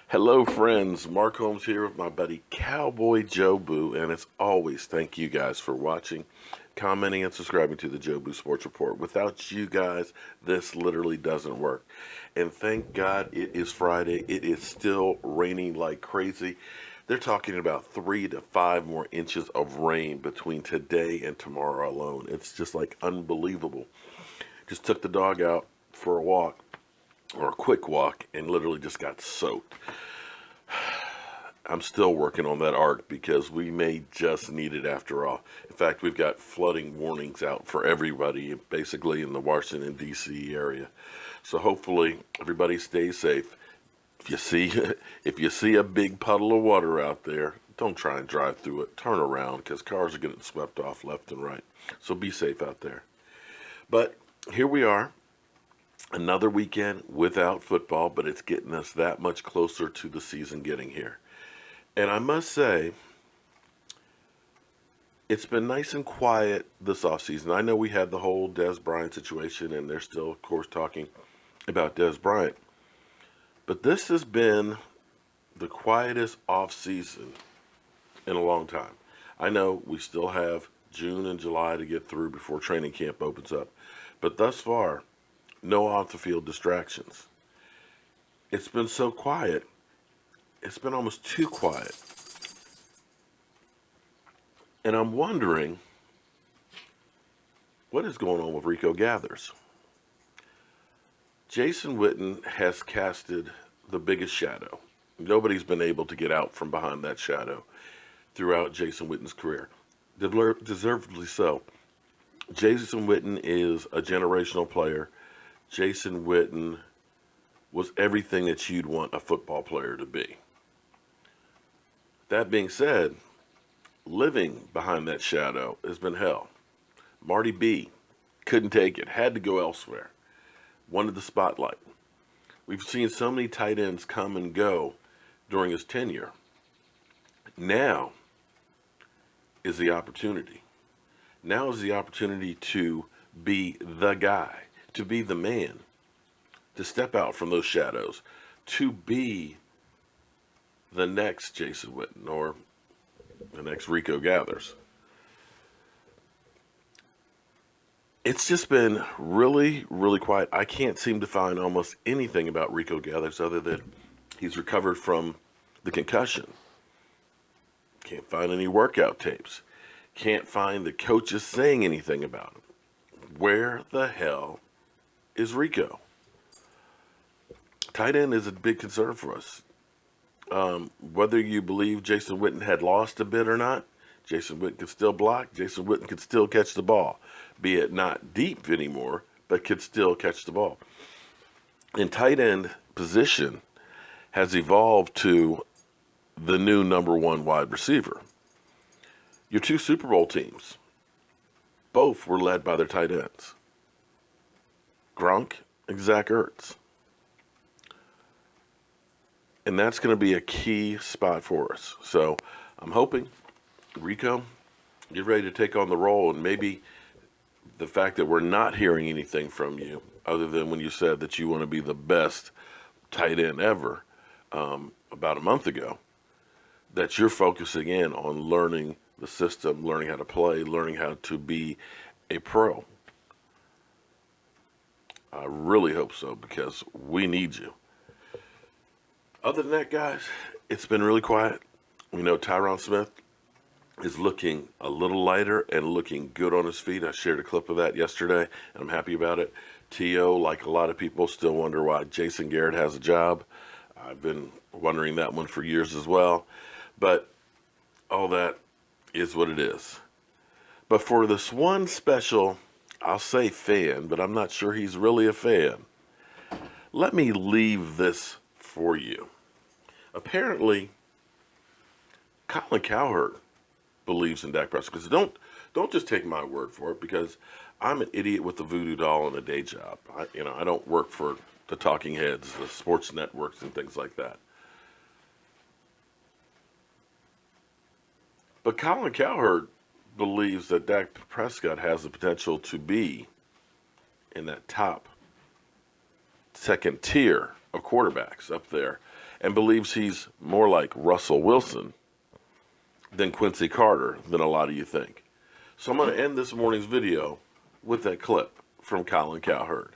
Hello, friends. Mark Holmes here with my buddy Cowboy Jobu, and as always, thank you guys for watching, commenting, and subscribing to the Jobu Sports Report. Without you guys, this literally doesn't work. And thank God it is Friday. It is still raining like crazy. They're talking about 3 to 5 more inches of rain between today and tomorrow alone. It's just like unbelievable. Just took the dog out for a walk or a quick walk and literally just got soaked. I'm still working on that art because we may just need it after all. In fact, we've got flooding warnings out for everybody, basically in the Washington, D.C. area. So hopefully everybody stays safe. If you see, if you see a big puddle of water out there, don't try and drive through it. Turn around because cars are getting swept off left and right. So be safe out there. But here we are. Another weekend without football, but it's getting us that much closer to the season getting here. And I must say, it's been nice and quiet this offseason. I know we had the whole Des Bryant situation, and they're still, of course, talking about Des Bryant. But this has been the quietest offseason in a long time. I know we still have June and July to get through before training camp opens up. But thus far, no off-the-field distractions. It's been so quiet. It's been almost too quiet. And I'm wondering what is going on with Rico Gathers. Jason Witten has casted the biggest shadow. Nobody's been able to get out from behind that shadow throughout Jason Witten's career. Deservedly so. Jason Witten is a generational player. Jason Witten was everything that you'd want a football player to be. That being said, living behind that shadow has been hell. Marty B couldn't take it, had to go elsewhere, wanted the spotlight. We've seen so many tight ends come and go during his tenure. Now is the opportunity. Now is the opportunity to be the guy, to be the man, to step out from those shadows, to be the next Jason Witten or the next Rico Gathers. It's just been really, really quiet. I can't seem to find almost anything about Rico Gathers other than he's recovered from the concussion. Can't find any workout tapes. Can't find the coaches saying anything about him. Where the hell is Rico? Tight end is a big concern for us. Whether you believe Jason Witten had lost a bit or not, Jason Witten could still block. Jason Witten could still catch the ball, be it not deep anymore, but could still catch the ball. And tight end position has evolved to the new number one wide receiver. Your two Super Bowl teams, both were led by their tight ends. Gronk and Zach Ertz. And that's going to be a key spot for us. So I'm hoping, Rico, get ready to take on the role. And maybe the fact that we're not hearing anything from you, other than when you said that you want to be the best tight end ever about a month ago, that you're focusing in on learning the system, learning how to play, learning how to be a pro. I really hope so because we need you. Other than that, guys, it's been really quiet. We know Tyron Smith is looking a little lighter and looking good on his feet. I shared a clip of that yesterday, and I'm happy about it. T.O., like a lot of people, still wonder why Jason Garrett has a job. I've been wondering that one for years as well. But all that is what it is. But for this one special, I'll say fan, but I'm not sure he's really a fan, let me leave this for you. Apparently, Colin Cowherd believes in Dak Prescott. Because don't just take my word for it, because I'm an idiot with a voodoo doll and a day job. I don't work for the talking heads, the sports networks, and things like that. But Colin Cowherd believes that Dak Prescott has the potential to be in that top second tier of quarterbacks up there and believes he's more like Russell Wilson than Quincy Carter than a lot of you think. So I'm going to end this morning's video with that clip from Colin Cowherd.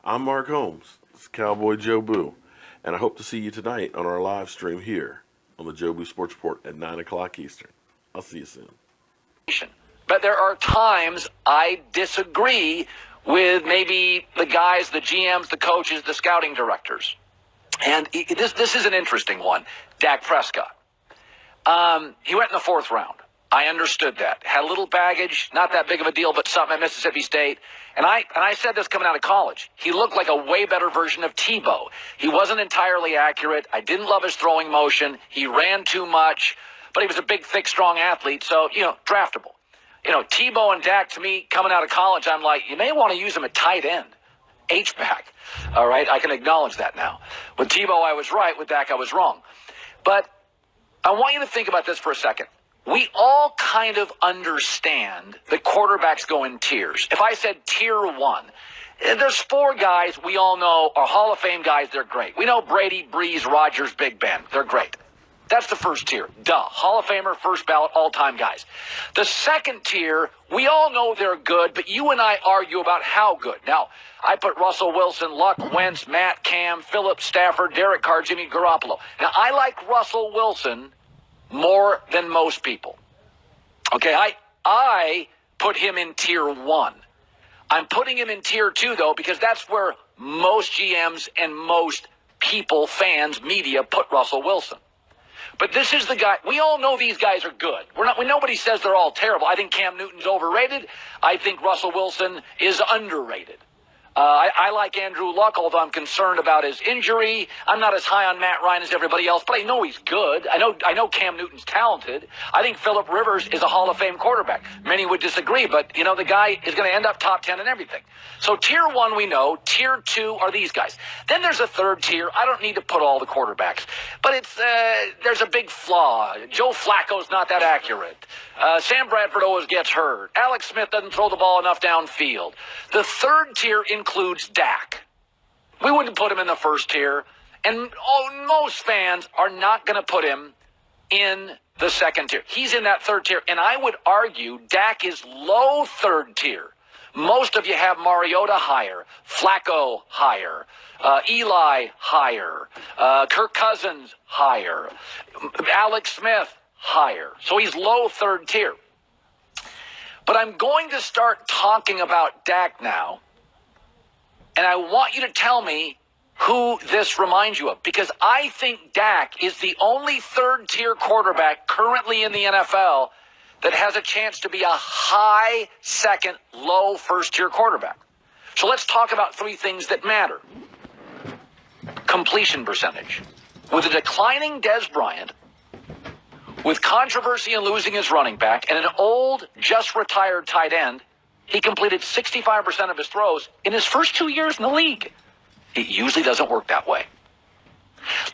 I'm Mark Holmes. It's Cowboy Jobu. And I hope to see you tonight on our live stream here on the Jobu Sports Report at 9 o'clock Eastern. I'll see you soon. But there are times I disagree with maybe the guys, the GMs, the coaches, the scouting directors. And this is an interesting one. Dak Prescott. He went in the 4th round. I understood that. Had a little baggage, not that big of a deal, but something at Mississippi State. And I said this coming out of college. He looked like a way better version of Tebow. He wasn't entirely accurate. I didn't love his throwing motion. He ran too much, but he was a big, thick, strong athlete. So, draftable. Tebow and Dak, to me, coming out of college, I'm like, you may want to use him at tight end. H-back. All right, I can acknowledge that now. With Tebow, I was right. With Dak, I was wrong. But I want you to think about this for a second. We all kind of understand that quarterbacks go in tiers. If I said tier 1, there's 4 guys we all know are Hall of Fame guys. They're great. We know Brady, Breeze, Rodgers, Big Ben. They're great. That's the first tier. Duh. Hall of Famer, first ballot, all-time guys. The second tier, we all know they're good, but you and I argue about how good. Now, I put Russell Wilson, Luck, Wentz, Matt, Cam, Phillips, Stafford, Derek Carr, Jimmy Garoppolo. Now, I like Russell Wilson more than most people. Okay, I put him in tier 1. I'm putting him in tier 2, though, because that's where most GMs and most people, fans, media put Russell Wilson. But this is the guy. We all know these guys are good. Nobody says they're all terrible. I think Cam Newton's overrated. I think Russell Wilson is underrated. I like Andrew Luck, although I'm concerned about his injury. I'm not as high on Matt Ryan as everybody else, but I know he's good. I know Cam Newton's talented. I think Phillip Rivers is a Hall of Fame quarterback. Many would disagree, but, the guy is going to end up top 10 and everything. So tier 1 we know. Tier 2 are these guys. Then there's a third tier. I don't need to put all the quarterbacks, but there's a big flaw. Joe Flacco's not that accurate. Sam Bradford always gets hurt. Alex Smith doesn't throw the ball enough downfield. The third tier includes Dak. We wouldn't put him in the first tier, and most fans are not going to put him in the second tier. He's in that third tier, and I would argue Dak is low third tier. Most of you have Mariota higher, Flacco higher, Eli higher, Kirk Cousins higher, Alex Smith higher. So he's low third tier. But I'm going to start talking about Dak now, and I want you to tell me who this reminds you of, because I think Dak is the only third-tier quarterback currently in the NFL that has a chance to be a high second, low first-tier quarterback. So let's talk about 3 things that matter. Completion percentage. With a declining Dez Bryant, with controversy in losing his running back, and an old, just-retired tight end, he completed 65% of his throws in his first 2 years in the league. It usually doesn't work that way.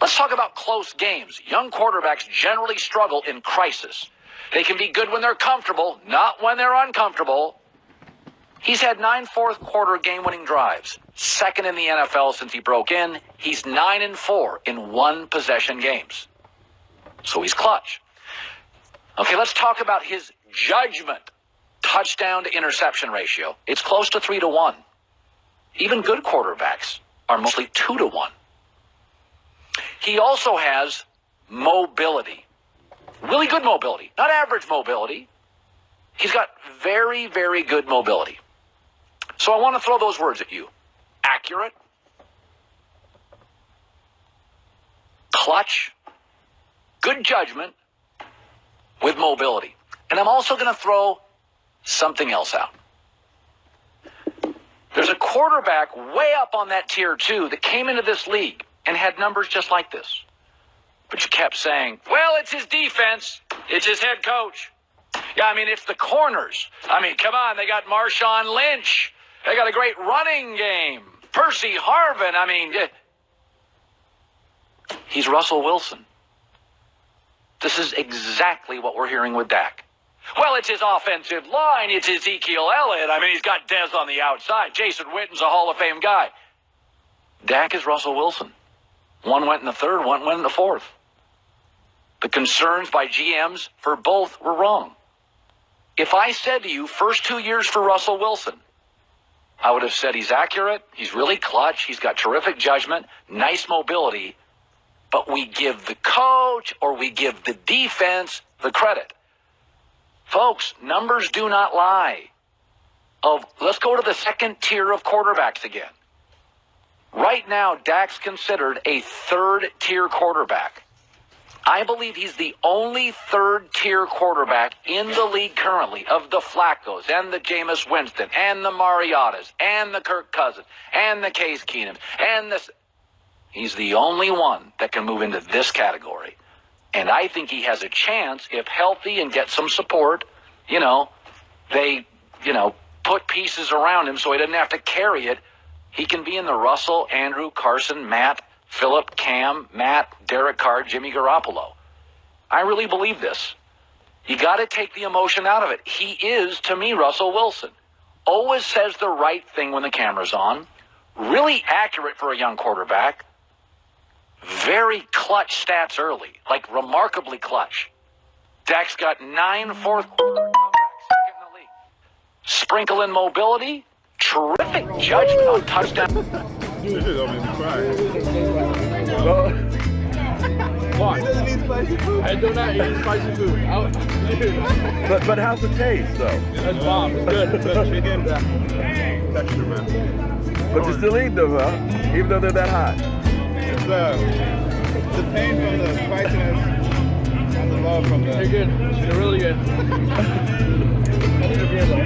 Let's talk about close games. Young quarterbacks generally struggle in crisis. They can be good when they're comfortable, not when they're uncomfortable. He's had 9 fourth-quarter game-winning drives, second in the NFL since he broke in. He's 9-4 in one-possession games. So he's clutch. Okay, let's talk about his judgment. Touchdown to interception ratio. It's close to 3-1. Even good quarterbacks are mostly 2-1. He also has mobility. Really good mobility. Not average mobility. He's got very, very good mobility. So I want to throw those words at you. Accurate. Clutch. Good judgment with mobility. And I'm also going to throw something else out. There's a quarterback way up on that tier 2 that came into this league and had numbers just like this. But you kept saying, well, it's his defense. It's his head coach. Yeah, I mean, it's the corners. I mean, come on, they got Marshawn Lynch. They got a great running game. Percy Harvin. I mean, he's Russell Wilson. This is exactly what we're hearing with Dak. Well, it's his offensive line. It's Ezekiel Elliott. I mean, he's got Dez on the outside. Jason Witten's a Hall of Fame guy. Dak is Russell Wilson. One went in the third, one went in the fourth. The concerns by GMs for both were wrong. If I said to you, first 2 years for Russell Wilson, I would have said he's accurate, he's really clutch, he's got terrific judgment, nice mobility, but we give the coach or we give the defense the credit. Folks, numbers do not lie. Let's go to the second tier of quarterbacks again. Right now, Dak's considered a third-tier quarterback. I believe he's the only third-tier quarterback in the league currently of the Flaccos and the Jameis Winston and the Mariottas and the Kirk Cousins and the Case Keenums and this. He's the only one that can move into this category. And I think he has a chance, if healthy and get some support, they put pieces around him so he doesn't have to carry it. He can be in the Russell, Andrew, Carson, Matt, Phillip, Cam, Matt, Derek Carr, Jimmy Garoppolo. I really believe this. You got to take the emotion out of it. He is, to me, Russell Wilson. Always says the right thing when the camera's on. Really accurate for a young quarterback. Very clutch stats early, like remarkably clutch. Dak's got 9 fourth quarter comebacks, second in the league. Sprinkle in mobility, terrific judgment on touchdown. Dude, this is gonna be fire. What? He doesn't eat spicy food. I do not eat spicy food. But how's the taste though? That's bomb. It's good. It's the chicken texture, man. But you still eat them, huh? Even though they're that hot. It's the pain from the spiciness and the love from They're the. good. They're really good. I need a beer though.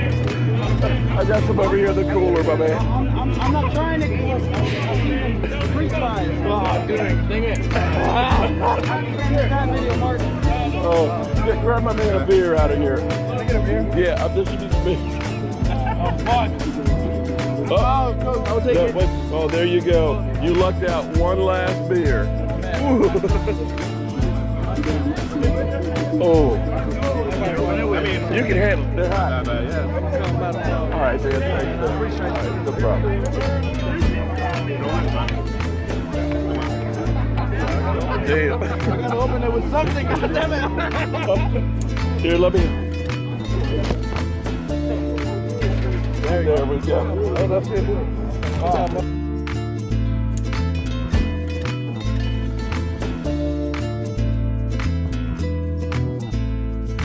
I got some over here in the cooler, my man. I'm not trying to kill us. Free fries. Oh, good. Dang it. That video, Mark. Oh, yeah, grab my man a beer out of here. Can I get a beer? Yeah, I'm just a beer. Oh, Coach, I'll take it. Wait, oh, there you go. You lucked out. One last beer. Oh. I mean, You can handle it. They're hot. yeah. All right, man. Thanks. All right, no problem. Damn. I gotta open it with something. Goddammit. Here, let me. There we go. Oh, that's it.